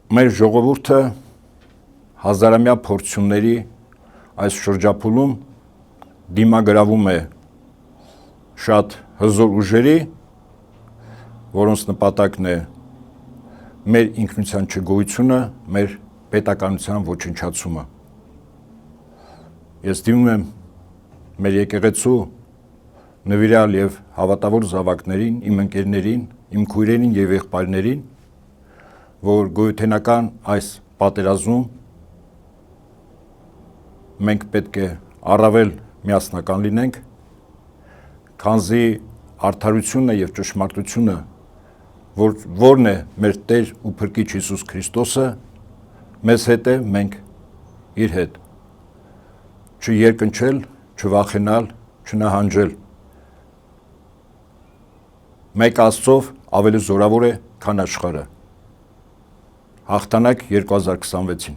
մեր ժողովուրդը հազարամյա փորձությունների այս շրջափուլում դիմագրավում է շատ հզոր ուժերի, որոնց նպատակն է մեր ինքնության չգոյությունը, մեր պետականության ոչնչացումը։ Ես դիմում եմ մեր եկեղեցու նվիրյալ եւ հավատավոր զավակներին, իմ ընկերներին, իմ քույրերին եւ եղբայրներին, որ գոյութենական այս պատերազմում մենք պետք է առավել միասնական լինենք, քանզի արդարությունը եւ ճշմարտությունը, որն է մեր Տեր ու Փրկիչ Հիսուս Քրիստոսը, մեզ հետ է, մենք իր հետ։ Չերկնչել, չվախենալ, չնահանջել։ Մեկ Աստծով ավելի զորավոր է, քան աշխարհը։ Հաղթանակ 2026-ին։